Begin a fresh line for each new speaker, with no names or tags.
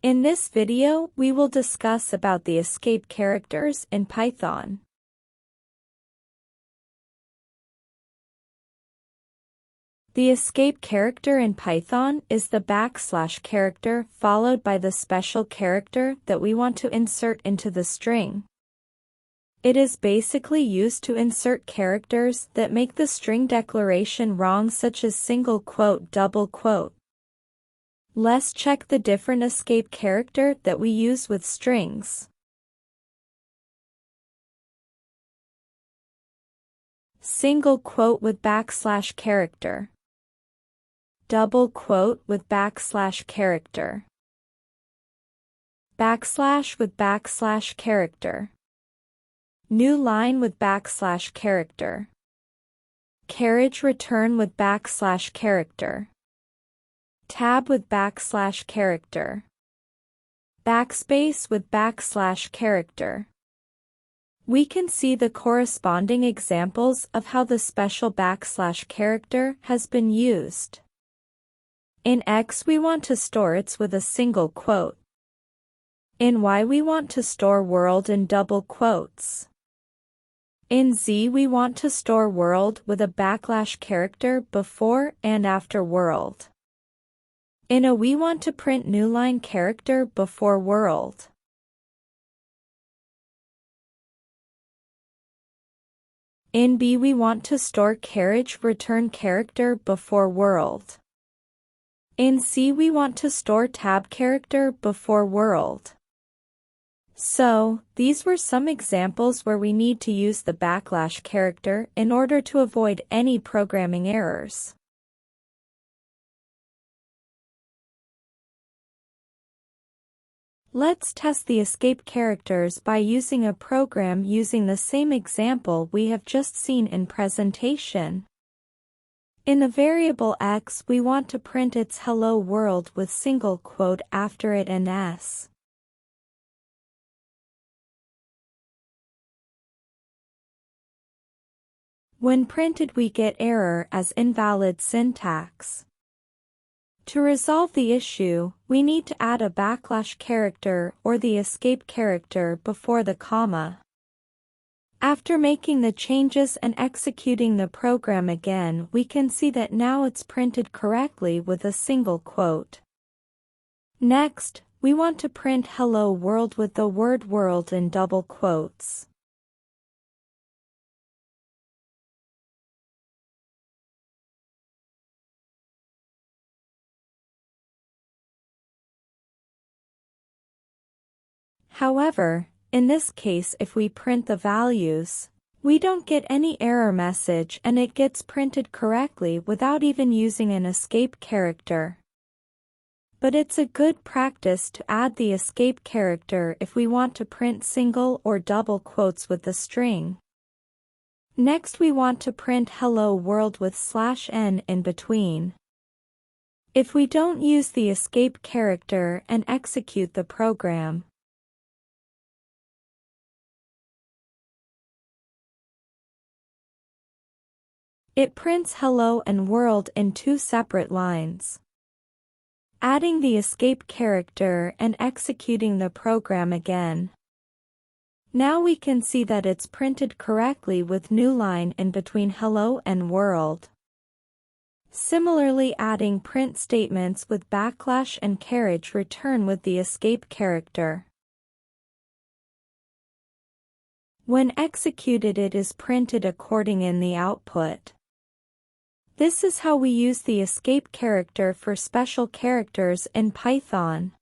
In this video, we will discuss about the escape characters in Python. The escape character in Python is the / character followed by the special character that we want to insert into the string. It is basically used to insert characters that make the string declaration wrong, such as single quote, double quote. Let's check the different escape character that we use with strings. Single quote with / character. Double quote with / character. Backslash with / character. New line with / character. Carriage return with / character. Tab with / character. Backspace with / character. We can see the corresponding examples of how the special / character has been used. In X we want to store its with a single quote. In Y we want to store world in double quotes. In Z we want to store world with a / character before and after world. In A we want to print new line character before world. In B we want to store carriage return character before world. In C we want to store tab character before world. So, these were some examples where we need to use the / character in order to avoid any programming errors. Let's test the escape characters by using a program using the same example we have just seen in presentation. In the variable X we want to print its hello world with single quote after it and S. When printed we get error as invalid syntax. To resolve the issue, we need to add a / character or the escape character before the comma. After making the changes and executing the program again, we can see that now it's printed correctly with a single quote. Next, we want to print hello world with the word world in double quotes. However, in this case if we print the values, we don't get any error message and it gets printed correctly without even using an escape character. But it's a good practice to add the escape character if we want to print single or double quotes with the string. Next we want to print hello world with /n in between. If we don't use the escape character and execute the program, it prints hello and world in two separate lines. Adding the escape character and executing the program again. Now we can see that it's printed correctly with new line in between hello and world. Similarly, adding print statements with / and carriage return with the escape character. When executed it is printed according in the output. This is how we use the escape character for special characters in Python.